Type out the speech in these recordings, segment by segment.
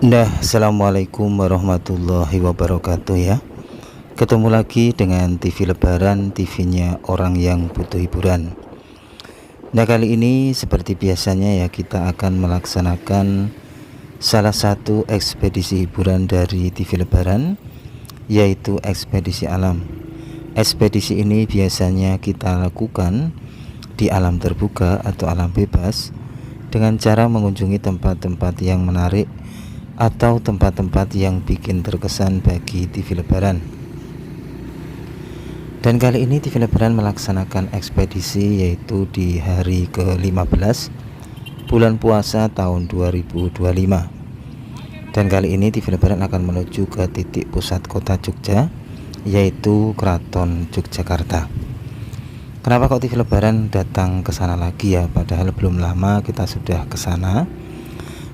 Nah, assalamualaikum warahmatullahi wabarakatuh ya. Ketemu lagi dengan TV Lebaran, TV-nya orang yang butuh hiburan. Nah, kali ini seperti biasanya ya, kita akan melaksanakan salah satu ekspedisi hiburan dari TV Lebaran, yaitu ekspedisi alam. Ekspedisi ini biasanya kita lakukan di alam terbuka atau alam bebas dengan cara mengunjungi tempat-tempat yang menarik atau tempat-tempat yang bikin terkesan bagi TV Lebaran. Dan kali ini TV Lebaran melaksanakan ekspedisi yaitu di hari ke-15 bulan puasa tahun 2025. Dan kali ini TV Lebaran akan menuju ke titik pusat kota Jogja, yaitu Keraton Yogyakarta. Kenapa kok TV Lebaran datang ke sana lagi ya, padahal belum lama kita sudah ke sana?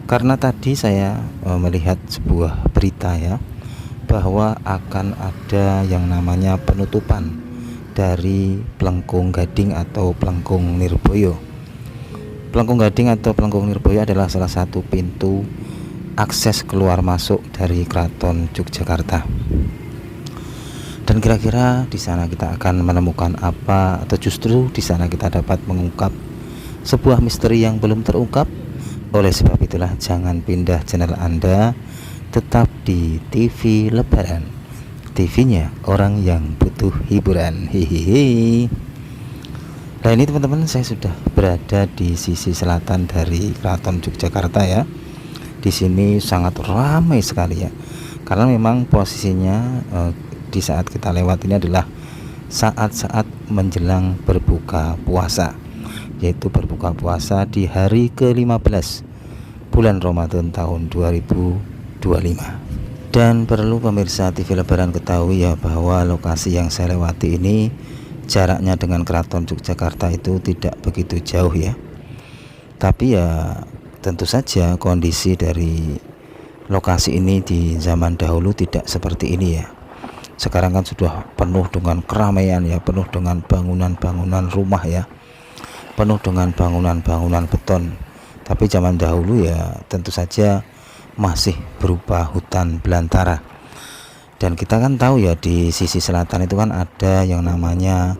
Karena tadi saya melihat sebuah berita ya, bahwa akan ada yang namanya penutupan dari Plengkung Gading atau Plengkung Nirboyo. Plengkung Gading atau Plengkung Nirboyo adalah salah satu pintu akses keluar masuk dari Keraton Yogyakarta. Dan kira-kira di sana kita akan menemukan apa, atau justru di sana kita dapat mengungkap sebuah misteri yang belum terungkap? Oleh sebab itulah jangan pindah channel Anda, tetap di TV Lebaran, TV-nya orang yang butuh hiburan. Hihihi. Nah, ini teman-teman, saya sudah berada di sisi selatan dari Keraton Yogyakarta ya. Di sini sangat ramai sekali ya, karena memang posisinya di saat kita lewat ini adalah saat-saat menjelang berbuka puasa, yaitu berbuka puasa di hari ke-15 bulan Ramadan tahun 2025. Dan perlu pemirsa TV Lebaran ketahui ya, bahwa lokasi yang saya lewati ini jaraknya dengan Keraton Yogyakarta itu tidak begitu jauh ya. Tapi ya tentu saja kondisi dari lokasi ini di zaman dahulu tidak seperti ini ya. Sekarang kan sudah penuh dengan keramaian ya, penuh dengan bangunan-bangunan rumah ya, penuh dengan bangunan-bangunan beton. Tapi zaman dahulu ya tentu saja masih berupa hutan belantara. Dan kita kan tahu ya, di sisi selatan itu kan ada yang namanya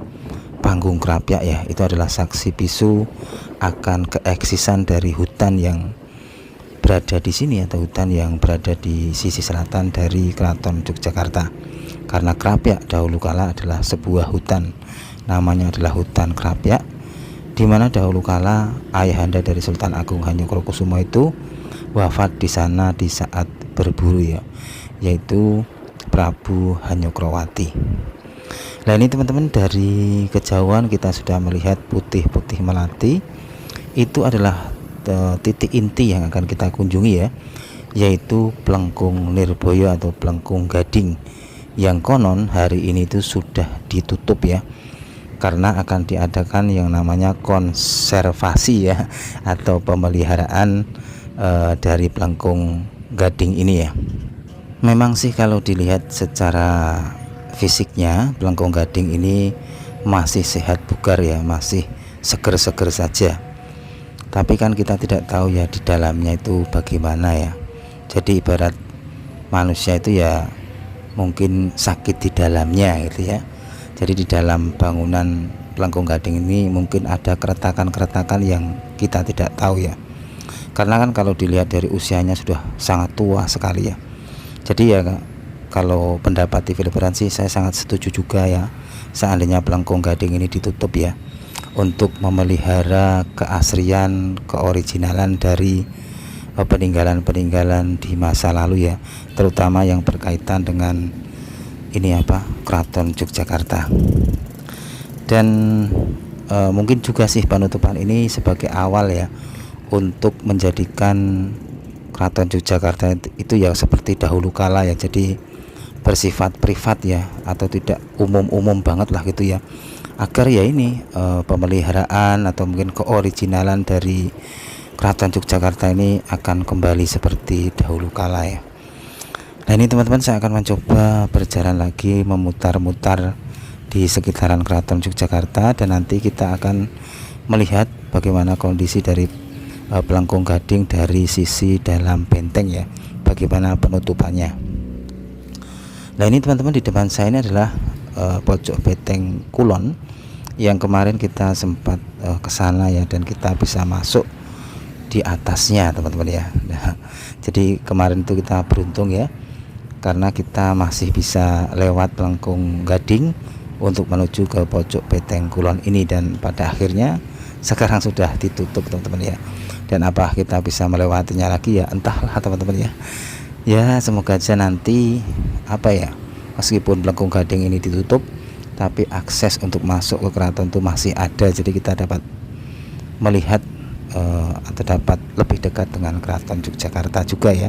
Panggung Krapyak ya. Itu adalah saksi bisu akan keeksisan dari hutan yang berada di sini, atau hutan yang berada di sisi selatan dari Keraton Yogyakarta. Karena Krapyak dahulu kala adalah sebuah hutan, namanya adalah hutan Krapyak, di mana dahulu kala ayahanda dari Sultan Agung Hanyokrokusumo itu wafat di sana di saat berburu ya, yaitu Prabu Hanyokrowati. Nah, ini teman-teman, dari kejauhan kita sudah melihat putih-putih melati. Itu adalah titik inti yang akan kita kunjungi ya, yaitu Plengkung Nirboyo atau Plengkung Gading, yang konon hari ini itu sudah ditutup ya, karena akan diadakan yang namanya konservasi ya, atau pemeliharaan dari Plengkung Gading ini ya. Memang sih kalau dilihat secara fisiknya, Plengkung Gading ini masih sehat bugar ya, masih seger-seger saja. Tapi kan kita tidak tahu ya di dalamnya itu bagaimana ya. Jadi ibarat manusia itu ya mungkin sakit di dalamnya gitu ya. Jadi di dalam bangunan Plengkung Gading ini mungkin ada keretakan-keretakan yang kita tidak tahu ya. Karena kan kalau dilihat dari usianya sudah sangat tua sekali ya. Jadi ya, kalau pendapat TV Lebaran sih saya sangat setuju juga ya, seandainya Plengkung Gading ini ditutup ya, untuk memelihara keasrian, keoriginalan dari peninggalan-peninggalan di masa lalu ya, terutama yang berkaitan dengan ini apa, Keraton Yogyakarta. Dan mungkin juga sih penutupan ini sebagai awal ya, untuk menjadikan Keraton Yogyakarta itu ya seperti dahulu kala ya, jadi bersifat privat ya, atau tidak umum-umum banget lah gitu ya, agar ya ini pemeliharaan atau mungkin keoriginalan dari Keraton Yogyakarta ini akan kembali seperti dahulu kala ya. Nah, ini teman-teman, saya akan mencoba berjalan lagi memutar-mutar di sekitaran Keraton Yogyakarta, dan nanti kita akan melihat bagaimana kondisi dari Pelengkung Gading dari sisi dalam benteng ya, bagaimana penutupannya. Nah ini teman-teman, di depan saya ini adalah pojok benteng kulon yang kemarin kita sempat ke sana ya, dan kita bisa masuk di atasnya teman-teman ya. Nah, jadi kemarin itu kita beruntung ya, karena kita masih bisa lewat Pelengkung Gading untuk menuju ke pojok benteng kulon ini, dan pada akhirnya sekarang sudah ditutup teman-teman ya. Dan apa kita bisa melewatinya lagi ya, entahlah teman-teman ya. Ya semoga aja nanti apa ya, meskipun Pelengkung Gading ini ditutup, tapi akses untuk masuk ke keraton itu masih ada, jadi kita dapat melihat atau dapat lebih dekat dengan Keraton Yogyakarta juga ya.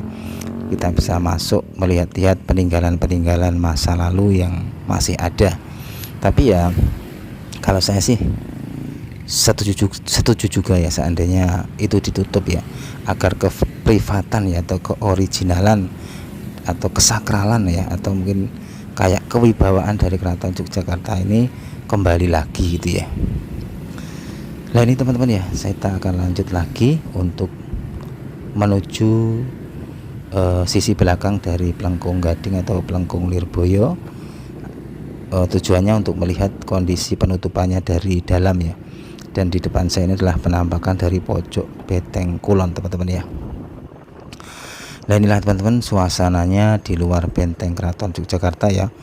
Kita bisa masuk melihat-lihat peninggalan-peninggalan masa lalu yang masih ada. Tapi ya kalau saya sih setuju juga ya, seandainya itu ditutup ya, agar keprivatan ya, atau keoriginalan atau kesakralan ya, atau mungkin kayak kewibawaan dari Keraton Yogyakarta ini kembali lagi gitu ya. Nah ini teman-teman ya, saya akan lanjut lagi untuk menuju sisi belakang dari Pelengkung Gading atau Pelengkung Lirboyo. Tujuannya untuk melihat kondisi penutupannya dari dalam ya. Dan di depan saya ini adalah penampakan dari pojok benteng kulon teman-teman ya. Nah inilah teman-teman suasananya di luar benteng Keraton Yogyakarta ya.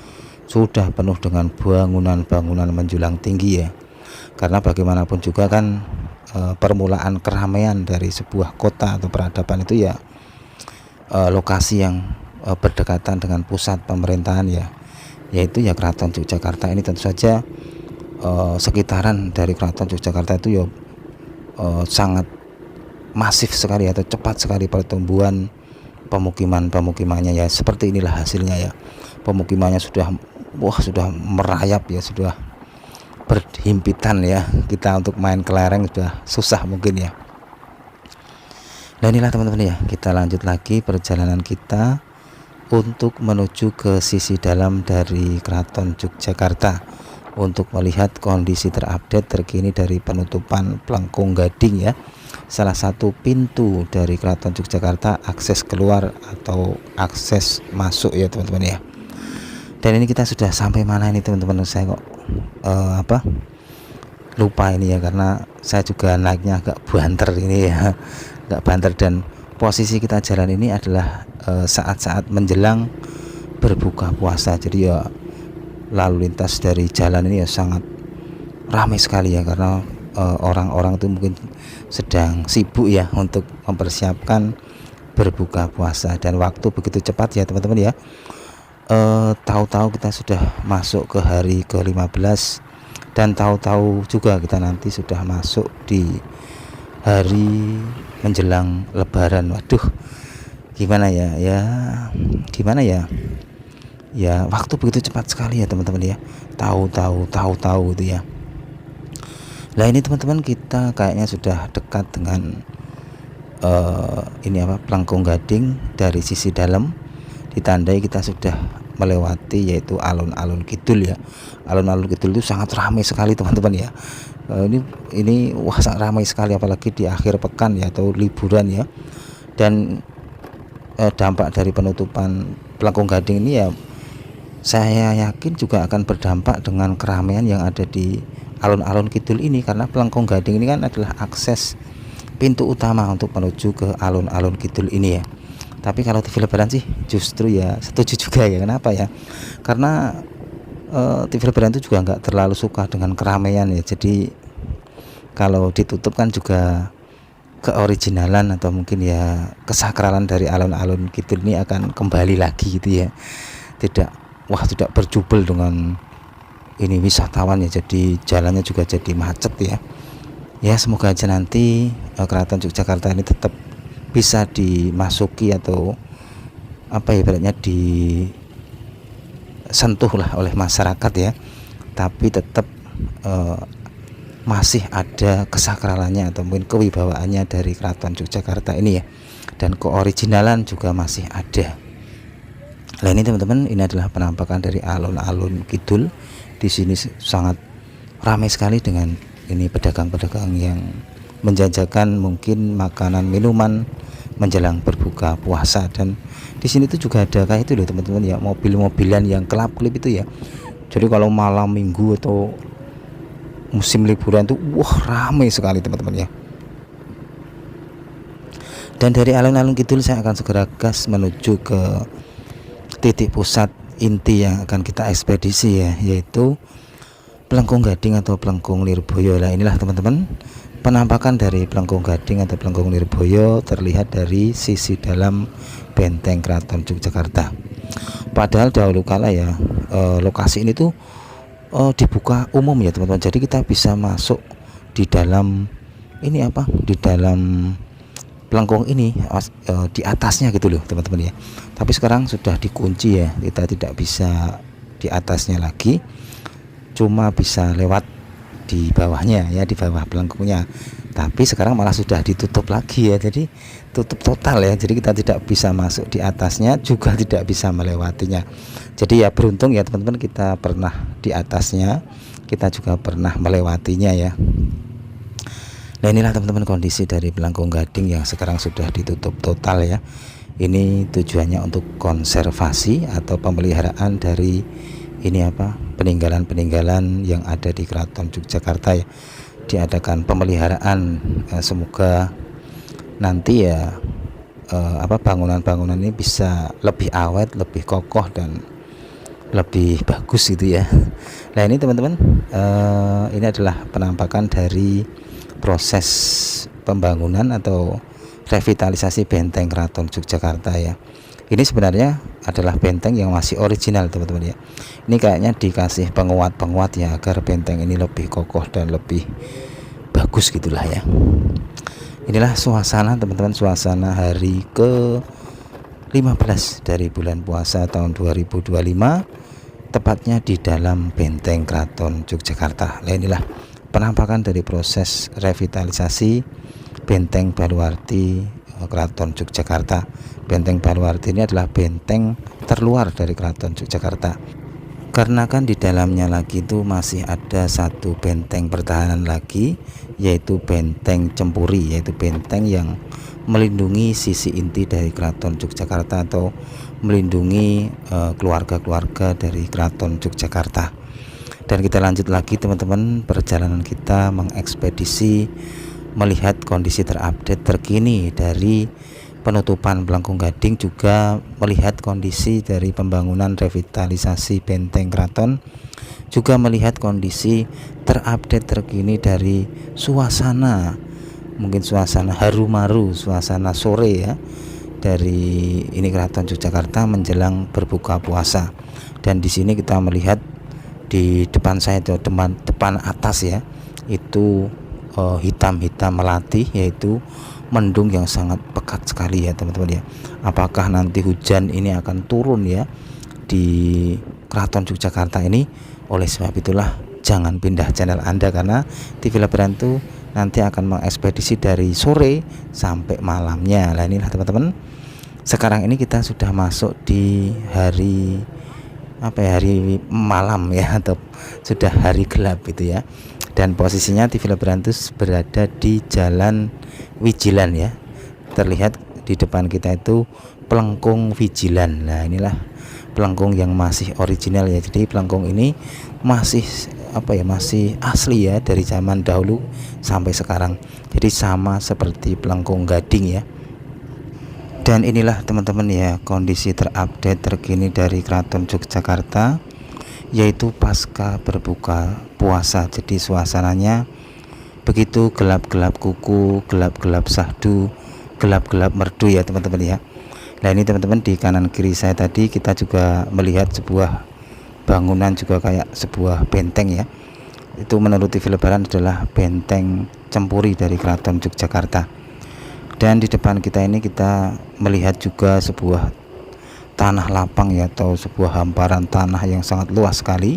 Sudah penuh dengan bangunan-bangunan menjulang tinggi ya. Karena bagaimanapun juga kan permulaan keramaian dari sebuah kota atau peradaban itu ya lokasi yang berdekatan dengan pusat pemerintahan ya, yaitu ya Keraton Yogyakarta ini. Tentu saja sekitaran dari Keraton Yogyakarta itu ya sangat masif sekali atau cepat sekali pertumbuhan pemukimannya ya. Seperti inilah hasilnya ya, pemukimannya sudah merayap ya, sudah berhimpitan ya. Kita untuk main kelereng sudah susah mungkin ya. Nah inilah teman-teman ya, kita lanjut lagi perjalanan kita untuk menuju ke sisi dalam dari Keraton Yogyakarta untuk melihat kondisi terupdate terkini dari penutupan Pelengkung Gading ya, salah satu pintu dari Keraton Yogyakarta, akses keluar atau akses masuk ya teman-teman ya. Dan ini kita sudah sampai mana ini teman-teman, saya kok lupa ini ya, karena saya juga naiknya agak banter ini ya, agak banter. Dan posisi kita jalan ini adalah saat-saat menjelang berbuka puasa, jadi ya lalu lintas dari jalan ini ya sangat ramai sekali ya, karena orang-orang itu mungkin sedang sibuk ya untuk mempersiapkan berbuka puasa. Dan waktu begitu cepat ya teman-teman ya. Tahu-tahu kita sudah masuk ke hari ke-15, dan tahu-tahu juga kita nanti sudah masuk di hari menjelang Lebaran. Waduh, gimana ya, gimana ya, waktu begitu cepat sekali ya teman-teman ya. Tahu-tahu itu ya. Nah ini teman-teman, kita kayaknya sudah dekat dengan Pelengkung Gading dari sisi dalam. Ditandai kita sudah melewati yaitu alun-alun kidul ya. Alun-alun kidul itu sangat ramai sekali teman-teman ya. Ini wah sangat ramai sekali, apalagi di akhir pekan ya atau liburan ya. Dan dampak dari penutupan Pelengkung Gading ini ya, saya yakin juga akan berdampak dengan keramaian yang ada di alun-alun kidul ini, karena Pelengkung Gading ini kan adalah akses pintu utama untuk menuju ke alun-alun kidul ini ya. Tapi kalau TV Lebaran sih justru ya setuju juga ya. Kenapa ya? Karena TV Lebaran itu juga nggak terlalu suka dengan keramaian ya. Jadi kalau ditutup kan juga keoriginalan atau mungkin ya kesakralan dari alun-alun kidul ini akan kembali lagi gitu ya. Tidak berjubel dengan ini wisatawan ya, jadi jalannya juga jadi macet ya. Ya semoga aja nanti Keraton Yogyakarta ini tetap bisa dimasuki atau ibaratnya disentuh lah oleh masyarakat ya, tapi tetap masih ada kesakralannya atau mungkin kewibawaannya dari Keraton Yogyakarta ini ya, dan keoriginalan juga masih ada. Nah ini teman-teman, ini adalah penampakan dari alun-alun kidul. Di sini sangat ramai sekali dengan ini pedagang-pedagang yang menjajakan mungkin makanan minuman menjelang berbuka puasa. Dan di sini tuh juga ada kayak itu loh teman-teman ya, mobil-mobilan yang kelap-kelip itu ya. Jadi kalau malam minggu atau musim liburan tuh wah ramai sekali teman-teman ya. Dan dari alun-alun kidul saya akan segera gas menuju ke titik pusat inti yang akan kita ekspedisi ya, yaitu Plengkung Gading atau Plengkung Lirboyo. Nah inilah teman-teman penampakan dari Plengkung Gading atau Plengkung Lirboyo terlihat dari sisi dalam benteng Keraton Yogyakarta. Padahal dahulu kala ya lokasi ini tuh dibuka umum ya teman-teman. Jadi kita bisa masuk di dalam ini apa? Di dalam Plengkung ini di atasnya gitu loh teman-teman ya. Tapi sekarang sudah dikunci ya, kita tidak bisa di atasnya lagi, cuma bisa lewat di bawahnya ya, di bawah pelengkungnya. Tapi sekarang malah sudah ditutup lagi ya, jadi tutup total ya. Jadi kita tidak bisa masuk di atasnya, juga tidak bisa melewatinya. Jadi ya beruntung ya teman-teman, kita pernah di atasnya, kita juga pernah melewatinya ya. Nah inilah teman-teman kondisi dari Plengkung Gading yang sekarang sudah ditutup total ya. Ini tujuannya untuk konservasi atau pemeliharaan dari ini apa, peninggalan-peninggalan yang ada di Keraton Yogyakarta ya. Diadakan pemeliharaan, semoga nanti ya bangunan-bangunan ini bisa lebih awet, lebih kokoh dan lebih bagus gitu ya. Nah ini teman-teman, ini adalah penampakan dari proses pembangunan atau revitalisasi benteng Keraton Yogyakarta ya. Ini sebenarnya adalah benteng yang masih original teman-teman ya. Ini kayaknya dikasih penguat-penguat ya, agar benteng ini lebih kokoh dan lebih bagus gitulah ya. Inilah suasana teman-teman, suasana hari ke 15 dari bulan puasa tahun 2025, tepatnya di dalam benteng Keraton Yogyakarta. Nah inilah penampakan dari proses revitalisasi benteng Baluarti Keraton Yogyakarta. Benteng Baluarti ini adalah benteng terluar dari Keraton Yogyakarta, karena kan di dalamnya lagi itu masih ada satu benteng pertahanan lagi, yaitu benteng Cempuri, yaitu benteng yang melindungi sisi inti dari Keraton Yogyakarta atau melindungi keluarga-keluarga dari Keraton Yogyakarta. Dan kita lanjut lagi teman-teman perjalanan kita mengekspedisi, melihat kondisi terupdate terkini dari penutupan Plengkung Gading, juga melihat kondisi dari pembangunan revitalisasi benteng keraton, juga melihat kondisi terupdate terkini dari suasana, mungkin suasana haru-maru, suasana sore ya, dari ini Keraton Yogyakarta menjelang berbuka puasa. Dan di sini kita melihat di depan saya itu, depan atas ya, itu hitam-hitam melati, yaitu mendung yang sangat pekat sekali ya teman-teman ya. Apakah nanti hujan ini akan turun ya di Keraton Yogyakarta ini? Oleh sebab itulah jangan pindah channel Anda, karena TV Lebaran itu nanti akan mengekspedisi dari sore sampai malamnya. Nah inilah teman-teman, sekarang ini kita sudah masuk di hari hari malam ya, atau sudah hari gelap gitu ya. Dan posisinya TV Lebaran itu berada di Jalan Wijilan ya. Terlihat di depan kita itu Plengkung Wijilan. Nah inilah Plengkung yang masih original ya. Jadi Plengkung ini masih masih asli ya, dari zaman dahulu sampai sekarang. Jadi sama seperti Plengkung Gading ya. Dan inilah teman-teman ya kondisi terupdate terkini dari Keraton Yogyakarta, yaitu pasca berbuka puasa. Jadi suasananya begitu gelap-gelap kuku, gelap-gelap sahdu, gelap-gelap merdu ya teman-teman ya. Nah ini teman-teman, di kanan kiri saya tadi kita juga melihat sebuah bangunan, juga kayak sebuah benteng ya. Itu menurut TV Lebaran adalah benteng Cempuri dari Keraton Yogyakarta. Dan di depan kita ini kita melihat juga sebuah tanah lapang ya, atau sebuah hamparan tanah yang sangat luas sekali.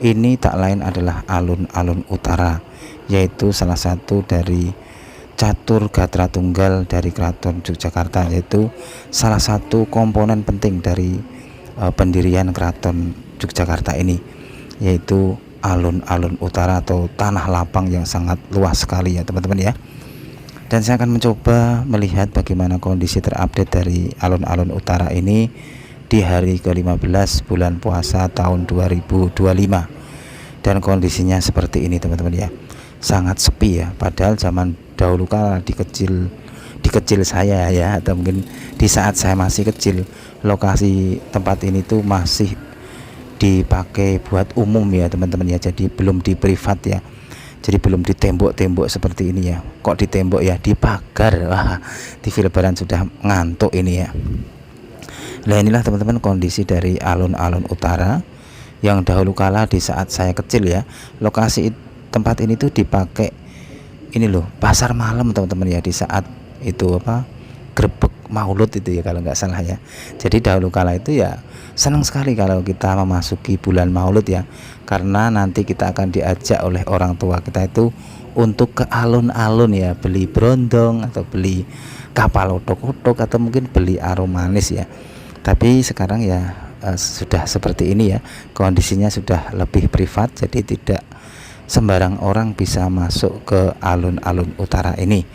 Ini tak lain adalah alun-alun utara, yaitu salah satu dari catur gatra tunggal dari Keraton Yogyakarta, yaitu salah satu komponen penting dari pendirian Keraton Yogyakarta ini, yaitu alun-alun utara atau tanah lapang yang sangat luas sekali ya teman-teman ya. Dan saya akan mencoba melihat bagaimana kondisi terupdate dari alun-alun utara ini di hari ke-15 bulan puasa tahun 2025. Dan kondisinya seperti ini teman-teman ya, sangat sepi ya. Padahal zaman dahulu kala di kecil saya ya, atau mungkin di saat saya masih kecil, lokasi tempat ini tuh masih dipakai buat umum ya teman-teman ya, jadi belum di privat ya, jadi belum di tembok-tembok seperti ini ya. Kok di tembok ya, di pagar. Wah, TV Lebaran sudah ngantuk ini ya. Nah inilah teman-teman kondisi dari alun-alun utara yang dahulu kala di saat saya kecil ya. Lokasi tempat ini tuh dipakai ini loh, pasar malam teman-teman ya, di saat itu apa, grebek maulud itu ya kalau nggak salah ya. Jadi dahulu kala itu ya senang sekali kalau kita memasuki bulan maulud ya, karena nanti kita akan diajak oleh orang tua kita itu untuk ke alun-alun ya, beli brondong atau beli kapal otok-otok atau mungkin beli aromanis ya. Tapi sekarang ya sudah seperti ini ya, kondisinya sudah lebih privat, jadi tidak sembarang orang bisa masuk ke alun-alun utara ini.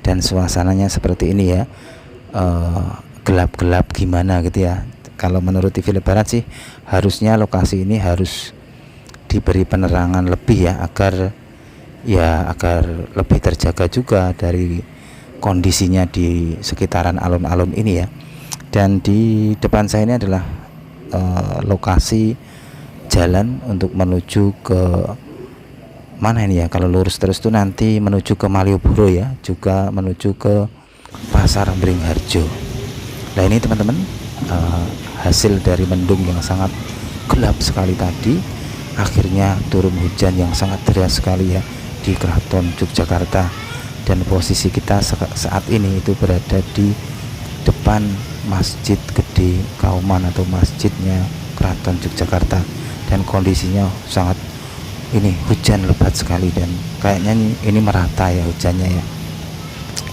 Dan suasananya seperti ini ya, gelap-gelap gimana gitu ya. Kalau menurut TV Lebaran sih harusnya lokasi ini harus diberi penerangan lebih ya, agar lebih terjaga juga dari kondisinya di sekitaran alun-alun ini ya. Dan di depan saya ini adalah lokasi jalan untuk menuju ke mana ini ya, kalau lurus terus tuh nanti menuju ke Malioboro ya, juga menuju ke Pasar Beringharjo. Nah ini teman-teman, hasil dari mendung yang sangat gelap sekali tadi, akhirnya turun hujan yang sangat deras sekali ya di Keraton Yogyakarta. Dan posisi kita saat ini itu berada di depan Masjid Gede Kauman atau masjidnya Keraton Yogyakarta, dan kondisinya sangat ini hujan lebat sekali, dan kayaknya ini merata ya hujannya ya.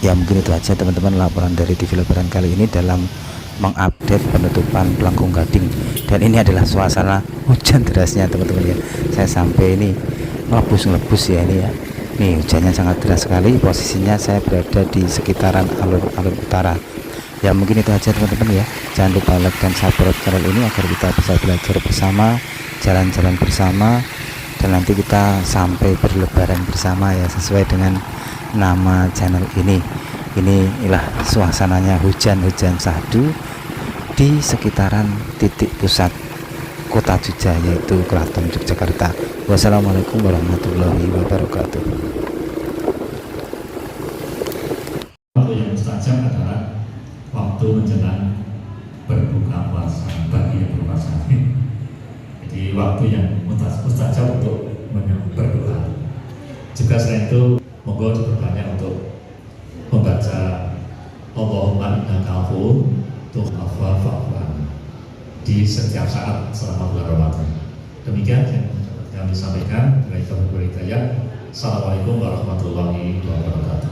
Ya mungkin itu aja teman-teman laporan dari TV Lebaran kali ini dalam mengupdate penutupan Pelangkung Gading. Dan ini adalah suasana hujan derasnya teman-teman ya, saya sampai ini ngelebus ya ini ya. Nih hujannya sangat deras sekali, posisinya saya berada di sekitaran alun-alun utara. Ya mungkin itu aja teman-teman ya, jangan lupa like dan subscribe channel ini agar kita bisa belajar bersama, jalan-jalan bersama, dan nanti kita sampai berlebaran bersama ya, sesuai dengan nama channel ini. Inilah suasananya hujan-hujan syahdu di sekitaran titik pusat kota Jogja, yaitu Keraton Yogyakarta. Wassalamualaikum warahmatullahi wabarakatuh. Waktu yang mustajab adalah waktu menjelang berbuka puasa bagi yang berpuasa. Jadi waktu yang mustajab untuk berdoa. Juga selain itu, monggo diperbanyak untuk membaca Allahumma innaka afuwwun tuhibbul afwa di setiap saat selama bulan Ramadan. Demikian yang kami sampaikan. Assalamualaikum warahmatullahi wabarakatuh.